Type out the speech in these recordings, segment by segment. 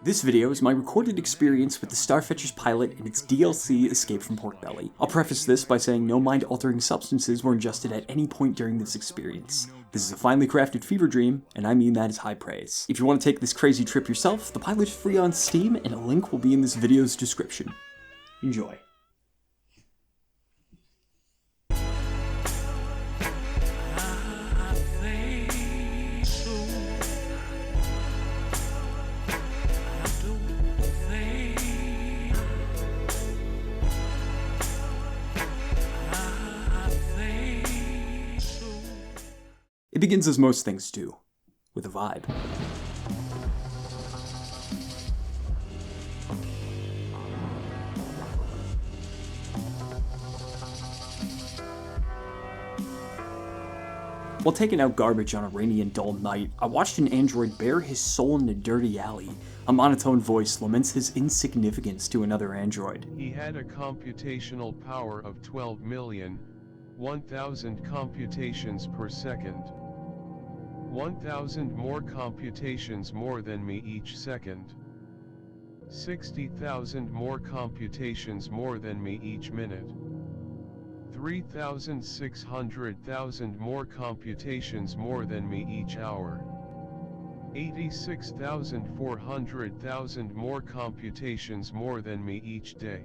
This video is my recorded experience with the Starfetcher's pilot and its DLC, Escape from Pork Belly. I'll preface this by saying no mind-altering substances were ingested at any point during this experience. This is a finely crafted fever dream, and I mean that as high praise. If you want to take this crazy trip yourself, the pilot is free on Steam, and a link will be in this video's description. Enjoy. It begins as most things do, with a vibe. While taking out garbage on a rainy and dull night, I watched an android bare his soul in a dirty alley. A monotone voice laments his insignificance to another android. He had a computational power of 12 million, 1,000 computations per second. 1,000 more computations more than me each second. 60,000 more computations more than me each minute. 3,600,000 more computations more than me each hour. 86,400,000 more computations more than me each day.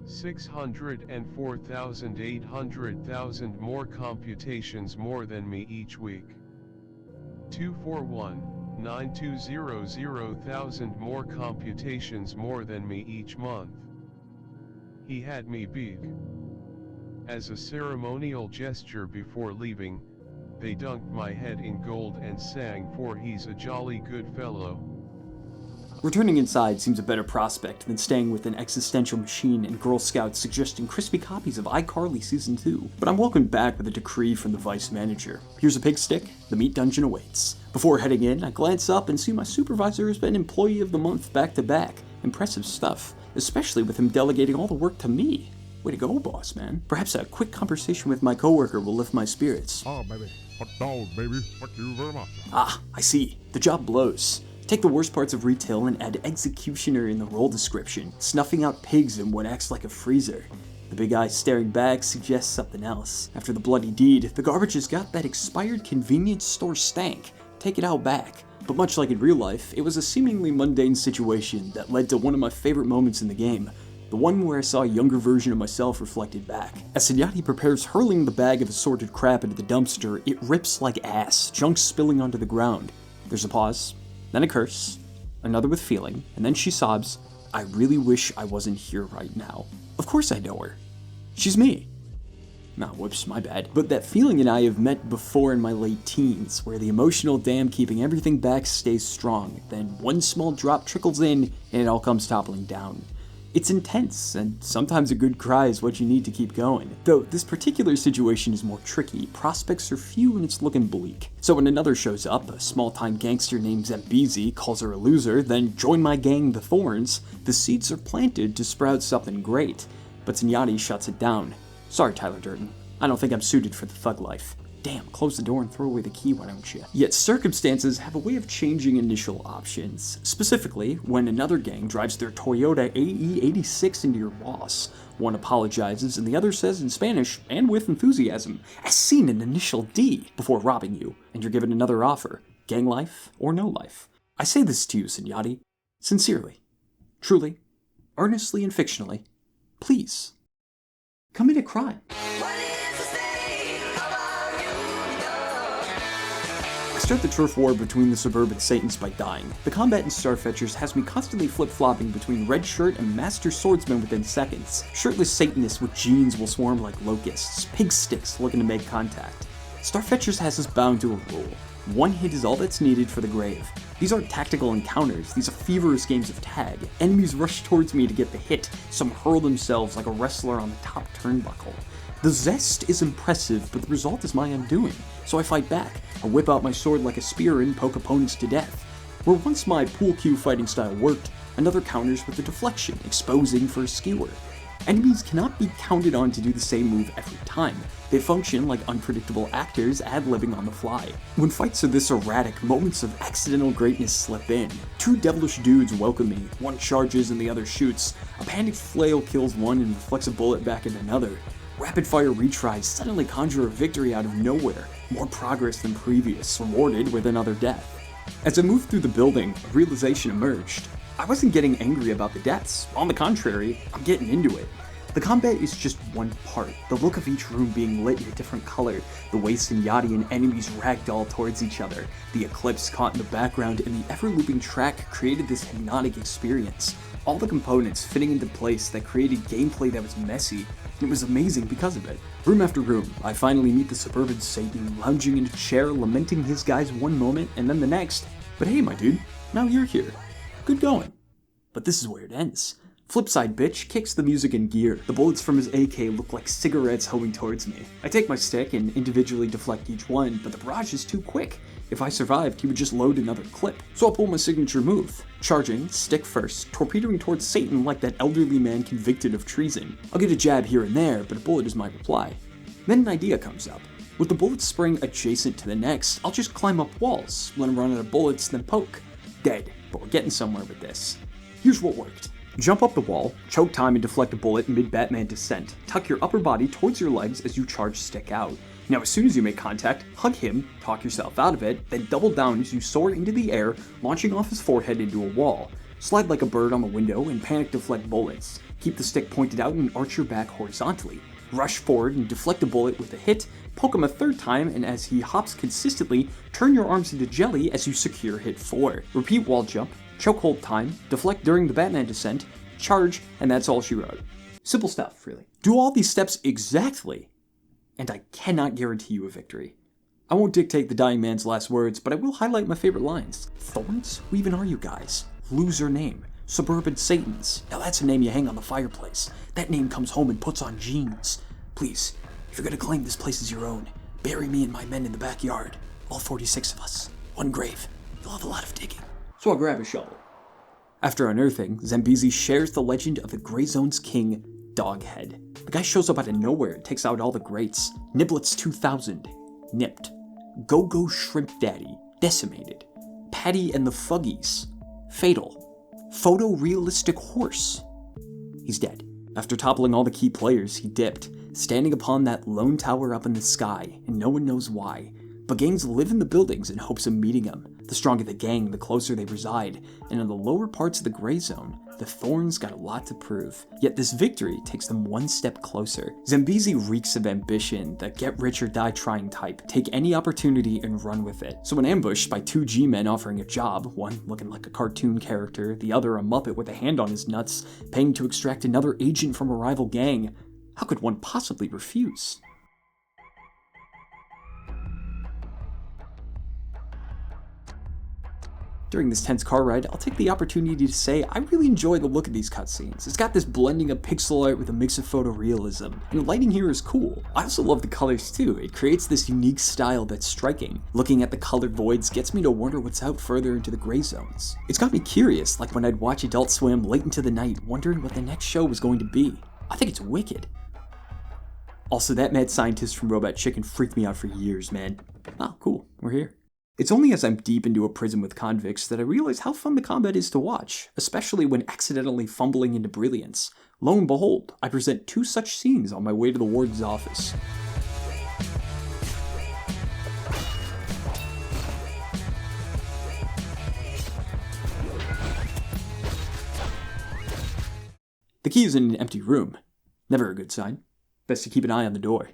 604,800,000 more computations more than me each week. 241,9200,000 more computations more than me each month. He had me beat. As a ceremonial gesture before leaving, they dunked my head in gold and sang for he's a jolly good fellow. Returning inside seems a better prospect than staying with an existential machine and Girl Scouts suggesting crispy copies of iCarly Season 2. But I'm welcomed back with a decree from the vice manager. Here's a pig stick, the meat dungeon awaits. Before heading in, I glance up and see my supervisor has been Employee of the Month back-to-back. Impressive stuff, especially with him delegating all the work to me. Way to go, boss man. Perhaps a quick conversation with my coworker will lift my spirits. Oh, baby. Hot dog, baby. Thank you very much. Ah, I see. The job blows. Take the worst parts of retail and add executioner in the role description, snuffing out pigs in what acts like a freezer. The big eye staring back suggests something else. After the bloody deed, the garbage has got that expired convenience store stank. Take it out back. But much like in real life, it was a seemingly mundane situation that led to one of my favorite moments in the game. The one where I saw a younger version of myself reflected back. As Senyati prepares hurling the bag of assorted crap into the dumpster, it rips like ass, chunks spilling onto the ground. There's a pause, then a curse, another with feeling, and then she sobs, "I really wish I wasn't here right now." Of course I know her. She's me. Nah, whoops, my bad. But that feeling and I have met before in my late teens, where the emotional dam keeping everything back stays strong, then one small drop trickles in, and it all comes toppling down. It's intense, and sometimes a good cry is what you need to keep going. Though this particular situation is more tricky, prospects are few and it's looking bleak. So when another shows up, a small-time gangster named Zambezi calls her a loser, then join my gang, the Thorns, the seeds are planted to sprout something great. But Senyati shuts it down. Sorry, Tyler Durden. I don't think I'm suited for the thug life. Damn, close the door and throw away the key, why don't you? Yet circumstances have a way of changing initial options. Specifically, when another gang drives their Toyota AE86 into your boss. One apologizes and the other says in Spanish, and with enthusiasm, "As seen in Initial D," before robbing you, and you're given another offer. Gang life or no life. I say this to you, Senyati. Sincerely. Truly. Earnestly and fictionally. Please. Commit a crime. Start the turf war between the suburban Satans by dying. The combat in Starfetchers has me constantly flip-flopping between red shirt and master swordsman within seconds. Shirtless Satanists with jeans will swarm like locusts, pig sticks looking to make contact. Starfetchers has us bound to a rule. One hit is all that's needed for the grave. These aren't tactical encounters, these are feverish games of tag. Enemies rush towards me to get the hit, some hurl themselves like a wrestler on the top turnbuckle. The zest is impressive, but the result is my undoing, so I fight back. I whip out my sword like a spear and poke opponents to death. Where once my pool cue fighting style worked, another counters with a deflection, exposing for a skewer. Enemies cannot be counted on to do the same move every time. They function like unpredictable actors ad-libbing on the fly. When fights are this erratic, moments of accidental greatness slip in. Two devilish dudes welcome me, one charges and the other shoots. A panicked flail kills one and reflects a bullet back at another. Rapid-fire retries suddenly conjure a victory out of nowhere, more progress than previous, rewarded with another death. As I moved through the building, a realization emerged. I wasn't getting angry about the deaths. On the contrary, I'm getting into it. The combat is just one part, the look of each room being lit in a different color, the way Sunyati enemies ragdoll towards each other, the eclipse caught in the background, and the ever-looping track created this hypnotic experience. All the components fitting into place that created gameplay that was messy, and it was amazing because of it. Room after room, I finally meet the suburban Satan lounging in a chair lamenting his guys one moment and then the next. But hey my dude, now you're here. Good going. But this is where it ends. Flipside bitch kicks the music in gear. The bullets from his AK look like cigarettes homing towards me. I take my stick and individually deflect each one, but the barrage is too quick. If I survived, he would just load another clip. So I'll pull my signature move. Charging, stick first, torpedoing towards Satan like that elderly man convicted of treason. I'll get a jab here and there, but a bullet is my reply. Then an idea comes up. With the bullets spraying adjacent to the next, I'll just climb up walls, let him run out of bullets, then poke. Dead, but we're getting somewhere with this. Here's what worked. Jump up the wall, choke time and deflect a bullet mid-Batman descent. Tuck your upper body towards your legs as you charge stick out. Now as soon as you make contact, hug him, talk yourself out of it, then double down as you soar into the air, launching off his forehead into a wall. Slide like a bird on the window and panic deflect bullets. Keep the stick pointed out and arch your back horizontally. Rush forward and deflect a bullet with a hit, poke him a third time, and as he hops consistently, turn your arms into jelly as you secure hit 4. Repeat wall jump, choke hold time, deflect during the Batman descent, charge, and that's all she wrote. Simple stuff, really. Do all these steps exactly, and I cannot guarantee you a victory. I won't dictate the dying man's last words, but I will highlight my favorite lines. Thorns? Who even are you guys? Loser name. Suburban Satans. Now that's a name you hang on the fireplace. That name comes home and puts on jeans. Please, if you're gonna claim this place as your own, bury me and my men in the backyard. All 46 of us. One grave. You'll have a lot of digging. So I'll grab a shovel. After unearthing, Zambezi shares the legend of the Grey Zone's king, Doghead. The guy shows up out of nowhere and takes out all the greats. Niblets 2000, Nipped. Go-Go Shrimp Daddy, Decimated. Patty and the Fuggies, Fatal. Photorealistic Horse. He's dead. After toppling all the key players, he dipped, standing upon that lone tower up in the sky, and no one knows why. But gangs live in the buildings in hopes of meeting him. The stronger the gang, the closer they reside, and in the lower parts of the Grey Zone, the Thorns got a lot to prove. Yet this victory takes them one step closer. Zambezi reeks of ambition, the get-rich-or-die trying type, take any opportunity and run with it. So when ambushed by two G-men offering a job, one looking like a cartoon character, the other a Muppet with a hand on his nuts, paying to extract another agent from a rival gang, how could one possibly refuse? During this tense car ride, I'll take the opportunity to say I really enjoy the look of these cutscenes. It's got this blending of pixel art with a mix of photorealism, and the lighting here is cool. I also love the colors too. It creates this unique style that's striking. Looking at the colored voids gets me to wonder what's out further into the Grey Zones. It's got me curious, like when I'd watch Adult Swim late into the night, wondering what the next show was going to be. I think it's wicked. Also, that mad scientist from Robot Chicken freaked me out for years, man. Oh, cool, we're here. It's only as I'm deep into a prison with convicts that I realize how fun the combat is to watch, especially when accidentally fumbling into brilliance. Lo and behold, I present two such scenes on my way to the warden's office. The key is in an empty room. Never a good sign. Best to keep an eye on the door.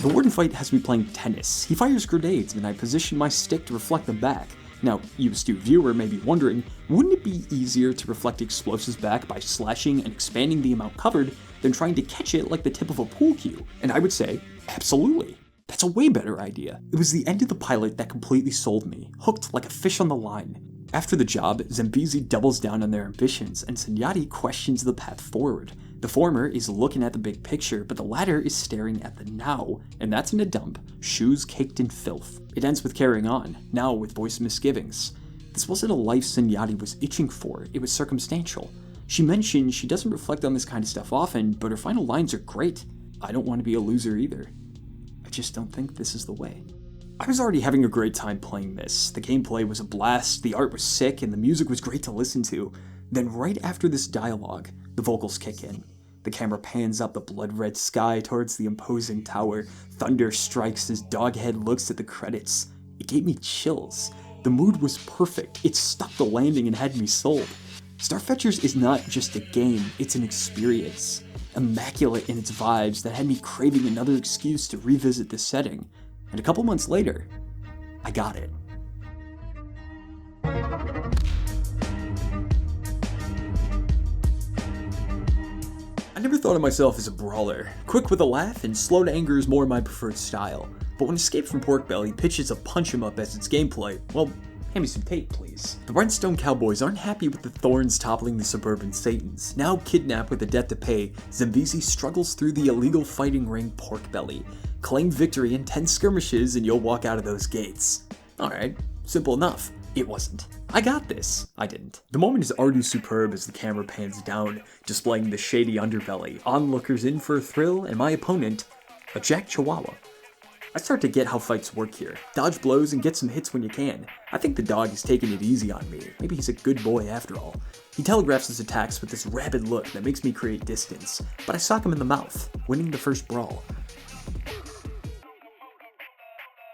The warden fight has me playing tennis. He fires grenades and I position my stick to reflect them back. Now, you astute viewer may be wondering, wouldn't it be easier to reflect explosives back by slashing and expanding the amount covered than trying to catch it like the tip of a pool cue? And I would say, absolutely. That's a way better idea. It was the end of the pilot that completely sold me, hooked like a fish on the line. After the job, Zambezi doubles down on their ambitions, and Sunyati questions the path forward. The former is looking at the big picture, but the latter is staring at the now, and that's in a dump, shoes caked in filth. It ends with carrying on, now with voiced misgivings. This wasn't a life Sunyati was itching for, it was circumstantial. She mentioned she doesn't reflect on this kind of stuff often, but her final lines are great. I don't want to be a loser either. I just don't think this is the way. I was already having a great time playing this. The gameplay was a blast, the art was sick, and the music was great to listen to. Then right after this dialogue, the vocals kick in. The camera pans up the blood-red sky towards the imposing tower. Thunder strikes as Doghead looks at the credits. It gave me chills. The mood was perfect. It stuck the landing and had me sold. Starfetchers is not just a game, it's an experience. Immaculate in its vibes that had me craving another excuse to revisit this setting. And a couple months later, I got it. I never thought of myself as a brawler. Quick with a laugh and slow to anger is more my preferred style. But when Escape from Pork Belly pitches a punch 'em up as its gameplay, well, hand me some tape, please. The Rhinestone Cowboys aren't happy with the Thorns toppling the Suburban Satans. Now kidnapped with a debt to pay, Zambezi struggles through the illegal fighting ring Pork Belly. Claim victory in 10 skirmishes and you'll walk out of those gates. Alright, simple enough. It wasn't. I got this. I didn't. The moment is already superb as the camera pans down, displaying the shady underbelly, onlookers in for a thrill, and my opponent, a Jack Chihuahua. I start to get how fights work here. Dodge blows and get some hits when you can. I think the dog is taking it easy on me. Maybe he's a good boy after all. He telegraphs his attacks with this rabid look that makes me create distance, but I sock him in the mouth, winning the first brawl.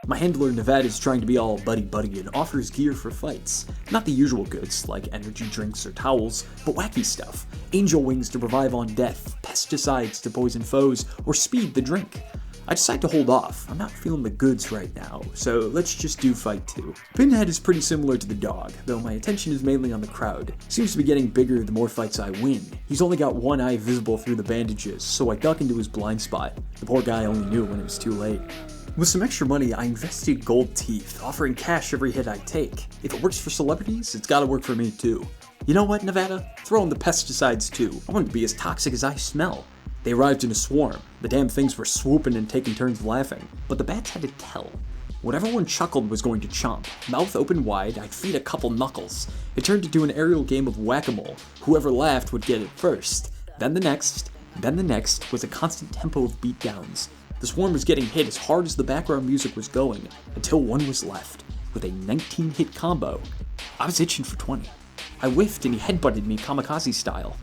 My handler Nevada is trying to be all buddy-buddy and offers gear for fights. Not the usual goods, like energy drinks or towels, but wacky stuff. Angel wings to revive on death, pesticides to poison foes, or speed the drink. I decide to hold off. I'm not feeling the goods right now, so let's just do fight 2. Pinhead is pretty similar to the dog, though my attention is mainly on the crowd. Seems to be getting bigger the more fights I win. He's only got one eye visible through the bandages, so I duck into his blind spot. The poor guy only knew when it was too late. With some extra money, I invested gold teeth, offering cash every hit I take. If it works for celebrities, it's gotta work for me too. You know what, Nevada? Throw in the pesticides too. I want it to be as toxic as I smell. They arrived in a swarm. The damn things were swooping and taking turns laughing. But the bats had to tell. Whatever one chuckled was going to chomp. Mouth open wide, I'd feed a couple knuckles. It turned into an aerial game of whack-a-mole. Whoever laughed would get it first. Then the next was a constant tempo of beatdowns. The swarm was getting hit as hard as the background music was going, until one was left, with a 19-hit combo. I was itching for 20. I whiffed and he headbutted me kamikaze style.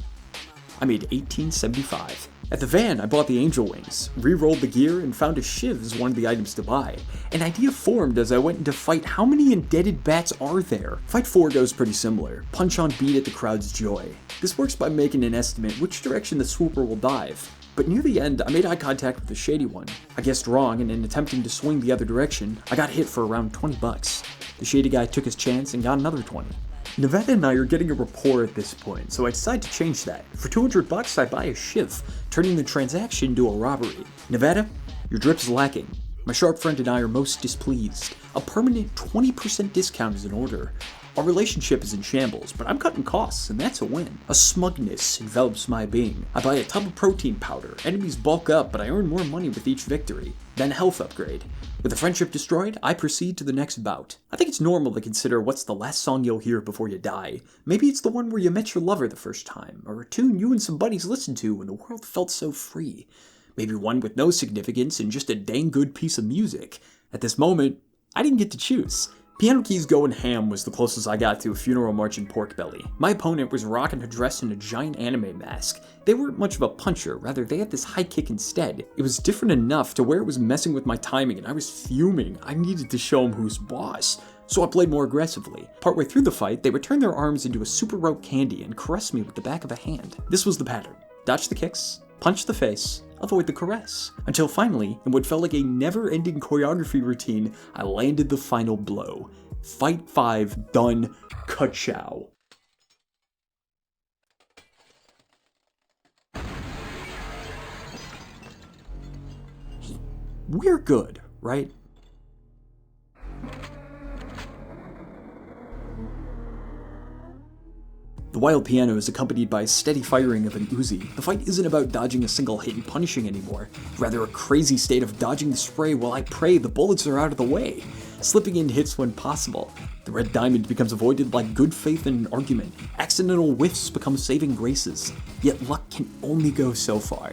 I made $18.75. At the van, I bought the angel wings, re-rolled the gear, and found a shiv as one of the items to buy. An idea formed as I went into fight how many indebted bats are there? Fight 4 goes pretty similar. Punch on beat at the crowd's joy. This works by making an estimate which direction the swooper will dive. But near the end, I made eye contact with the shady one. I guessed wrong, and in attempting to swing the other direction, I got hit for around 20 bucks. The shady guy took his chance and got another 20. Nevada and I are getting a rapport at this point, so I decide to change that. For 200 bucks, I buy a shiv, turning the transaction into a robbery. Nevada, your drip is lacking. My sharp friend and I are most displeased. A permanent 20% discount is in order. Our relationship is in shambles, but I'm cutting costs, and that's a win. A smugness envelops my being. I buy a tub of protein powder. Enemies bulk up, but I earn more money with each victory. Then a health upgrade. With the friendship destroyed, I proceed to the next bout. I think it's normal to consider what's the last song you'll hear before you die. Maybe it's the one where you met your lover the first time, or a tune you and some buddies listened to when the world felt so free. Maybe one with no significance and just a dang good piece of music. At this moment, I didn't get to choose. Piano Keys Going Ham was the closest I got to a funeral march in Pork Belly. My opponent was rocking her dress in a giant anime mask. They weren't much of a puncher, rather they had this high kick instead. It was different enough to where it was messing with my timing and I was fuming. I needed to show him who's boss. So I played more aggressively. Partway through the fight, they would turn their arms into a super rope candy and caress me with the back of a hand. This was the pattern. Dodge the kicks, punch the face, avoid the caress. Until finally, in what felt like a never-ending choreography routine, I landed the final blow. Fight 5 done. Ka-chow. We're good, right? wild piano is accompanied by steady firing of an Uzi. The fight isn't about dodging a single hit and punishing anymore, rather a crazy state of dodging the spray while I pray the bullets are out of the way, slipping in hits when possible. The red diamond becomes avoided like good faith in an argument. Accidental whiffs become saving graces. Yet luck can only go so far.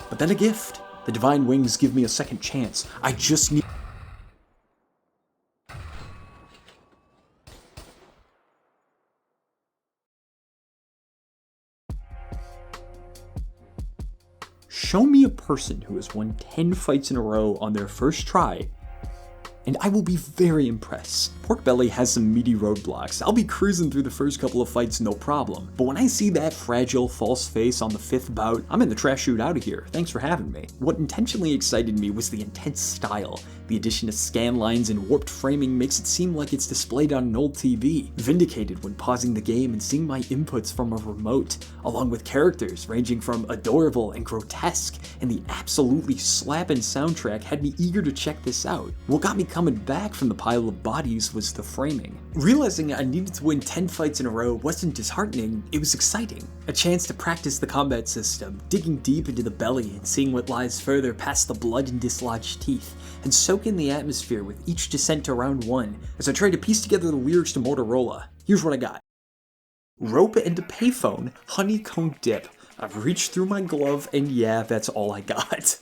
But then a gift. The divine wings give me a second chance. I just need... Show me a person who has won 10 fights in a row on their first try, and I will be very impressed. Pork Belly has some meaty roadblocks. I'll be cruising through the first couple of fights no problem, but when I see that fragile, false face on the 5th bout, I'm in the trash chute out of here. Thanks for having me. What intentionally excited me was the intense style. The addition of scan lines and warped framing makes it seem like it's displayed on an old TV. Vindicated when pausing the game and seeing my inputs from a remote, along with characters ranging from adorable and grotesque, and the absolutely slappin' soundtrack had me eager to check this out. What got me coming back from the pile of bodies was the framing. Realizing I needed to win 10 fights in a row wasn't disheartening, it was exciting. A chance to practice the combat system, digging deep into the belly and seeing what lies further past the blood and dislodged teeth, and soak in the atmosphere with each descent to round 1 as I tried to piece together the lyrics to Motorola. Here's what I got. Rope and a payphone, honeycomb dip. I've reached through my glove and yeah, that's all I got.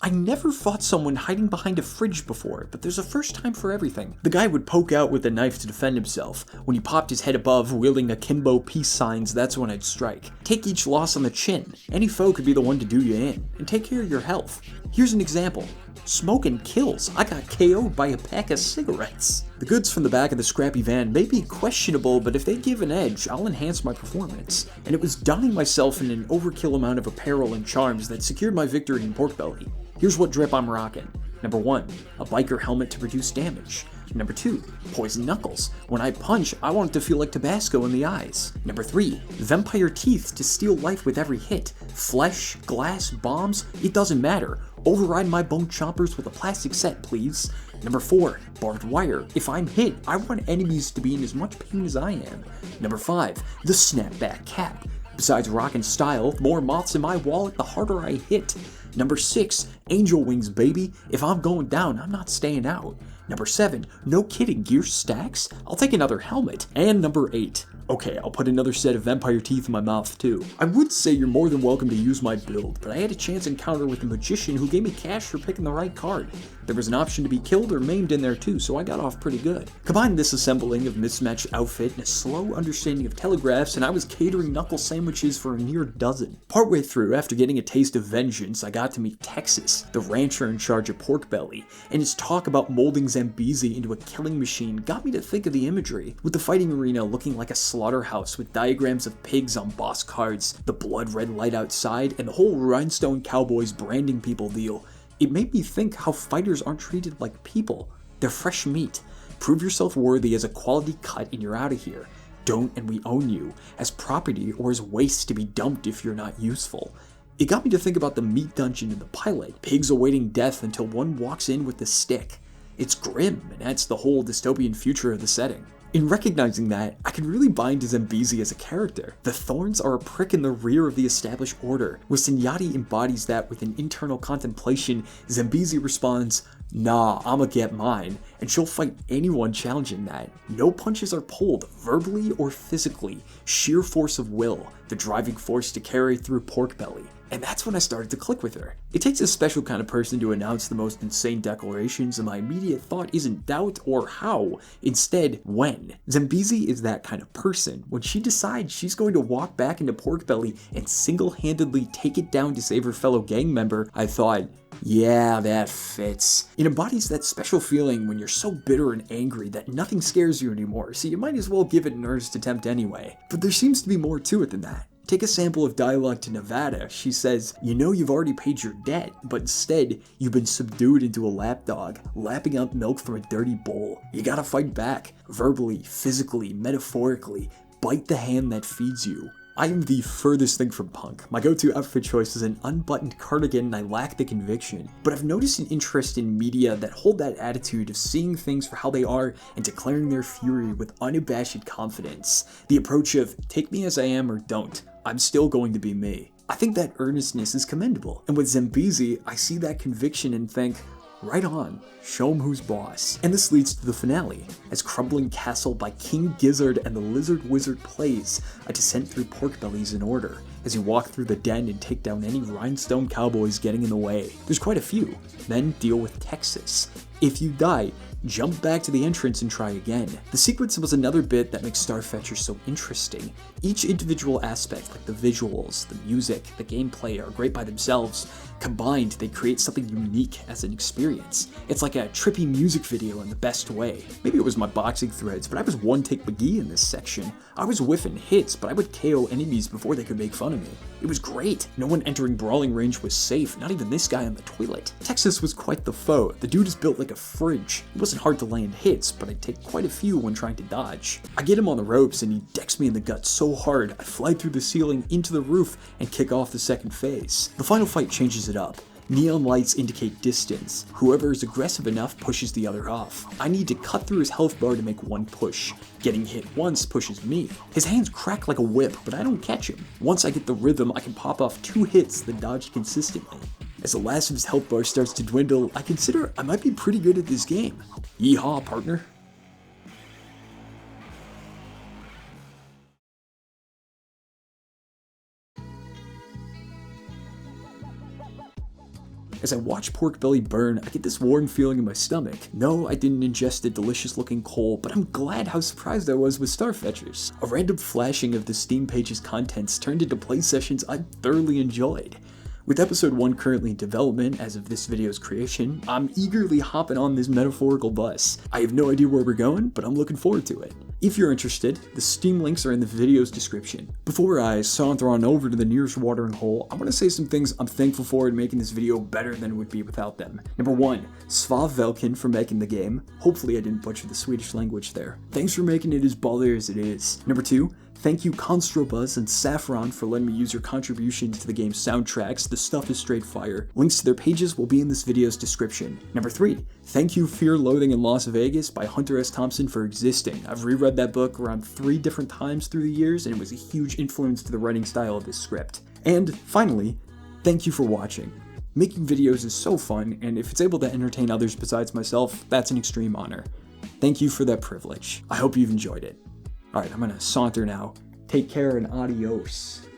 I never fought someone hiding behind a fridge before, but there's a first time for everything. The guy would poke out with a knife to defend himself. When he popped his head above, wielding akimbo peace signs, that's when I'd strike. Take each loss on the chin. Any foe could be the one to do you in. And take care of your health. Here's an example. Smoking kills. I got KO'd by a pack of cigarettes. The goods from the back of the scrappy van may be questionable, but if they give an edge, I'll enhance my performance. And it was donning myself in an overkill amount of apparel and charms that secured my victory in Pork Belly. Here's what drip I'm rocking. Number 1, a biker helmet to reduce damage. Number 2, poison knuckles. When I punch, I want it to feel like Tabasco in the eyes. Number 3, vampire teeth to steal life with every hit. Flesh, glass, bombs, it doesn't matter. Override my bone chompers with a plastic set, please. Number 4, barbed wire. If I'm hit, I want enemies to be in as much pain as I am. Number 5, the snapback cap. Besides rockin' style, the more moths in my wallet, the harder I hit. Number 6, angel wings, baby. If I'm going down, I'm not staying out. Number 7, no kidding, gear stacks? I'll take another helmet. And number 8, okay, I'll put another set of vampire teeth in my mouth too. I would say you're more than welcome to use my build, but I had a chance encounter with a magician who gave me cash for picking the right card. There was an option to be killed or maimed in there too, so I got off pretty good. Combine this assembling of mismatched outfit and a slow understanding of telegraphs, and I was catering knuckle sandwiches for a near dozen. Partway through, after getting a taste of vengeance, I got to meet Texas, the rancher in charge of Pork Belly, and his talk about molding Zambezi into a killing machine got me to think of the imagery, with the fighting arena looking like a slaughterhouse with diagrams of pigs on boss cards, the blood red light outside, and the whole Rhinestone Cowboys branding people deal. It made me think how fighters aren't treated like people. They're fresh meat. Prove yourself worthy as a quality cut and you're out of here. Don't and we own you, as property or as waste to be dumped if you're not useful. It got me to think about the meat dungeon in the pilot, pigs awaiting death until one walks in with the stick. It's grim and adds the whole dystopian future of the setting. In recognizing that, I can really bind to Zambezi as a character. The thorns are a prick in the rear of the established order. Where Sinyati embodies that with an internal contemplation, Zambezi responds, nah, I'ma get mine, and she'll fight anyone challenging that. No punches are pulled, verbally or physically. Sheer force of will, the driving force to carry through Pork Belly. And that's when I started to click with her. It takes a special kind of person to announce the most insane declarations, and my immediate thought isn't doubt or how, instead, when. Zambezi is that kind of person. When she decides she's going to walk back into Pork Belly and single-handedly take it down to save her fellow gang member, I thought, yeah, that fits. It embodies that special feeling when you're so bitter and angry that nothing scares you anymore, so you might as well give it an earnest attempt anyway. But there seems to be more to it than that. Take a sample of dialogue to Nevada. She says, you know you've already paid your debt, but instead, you've been subdued into a lapdog, lapping up milk from a dirty bowl. You gotta fight back, verbally, physically, metaphorically, bite the hand that feeds you. I am the furthest thing from punk. My go-to outfit choice is an unbuttoned cardigan and I lack the conviction. But I've noticed an interest in media that hold that attitude of seeing things for how they are and declaring their fury with unabashed confidence. The approach of, take me as I am or don't, I'm still going to be me. I think that earnestness is commendable. And with Zambezi, I see that conviction and think, right on, show 'em who's boss. And this leads to the finale, as Crumbling Castle by King Gizzard and the Lizard Wizard plays a descent through pork bellies in order, as you walk through the den and take down any rhinestone cowboys getting in the way. There's quite a few. Then deal with Texas. If you die, jump back to the entrance and try again. The sequence was another bit that makes Starfetcher so interesting. Each individual aspect, like the visuals, the music, the gameplay, are great by themselves. Combined, they create something unique as an experience. It's like a trippy music video in the best way. Maybe it was my boxing threads, but I was one-take McGee in this section. I was whiffing hits, but I would KO enemies before they could make fun of me. It was great. No one entering brawling range was safe, not even this guy on the toilet. Texas was quite the foe. The dude is built like a fridge. It wasn't hard to land hits, but I'd take quite a few when trying to dodge. I get him on the ropes and he decks me in the gut so hard, I fly through the ceiling into the roof and kick off the second phase. The final fight changes it up. Neon lights indicate distance. Whoever is aggressive enough pushes the other off. I need to cut through his health bar to make one push. Getting hit once pushes me. His hands crack like a whip, but I don't catch him. Once I get the rhythm, I can pop off 2 hits that dodge consistently. As the last of his health bar starts to dwindle, I consider I might be pretty good at this game. Yeehaw, partner. As I watch pork belly burn, I get this warm feeling in my stomach. No, I didn't ingest a delicious looking coal, but I'm glad how surprised I was with Starfetchers. A random flashing of the Steam page's contents turned into play sessions I thoroughly enjoyed. With episode 1 currently in development as of this video's creation, I'm eagerly hopping on this metaphorical bus. I have no idea where we're going, but I'm looking forward to it. If you're interested, the Steam links are in the video's description. Before I saunter on over to the nearest watering hole, I want to say some things I'm thankful for in making this video better than it would be without them. Number 1, Svav Velkin for making the game. Hopefully I didn't butcher the Swedish language there. Thanks for making it as baller as it is. Number 2, thank you Constrobuz and Saffron for letting me use your contributions to the game's soundtracks. The stuff is straight fire. Links to their pages will be in this video's description. Number 3, thank you Fear, Loathing in Las Vegas by Hunter S. Thompson for existing. I've reread that book around 3 different times through the years and it was a huge influence to the writing style of this script. And finally, thank you for watching. Making videos is so fun, and if it's able to entertain others besides myself, that's an extreme honor. Thank you for that privilege. I hope you've enjoyed it. Alright, I'm gonna saunter now. Take care and adios.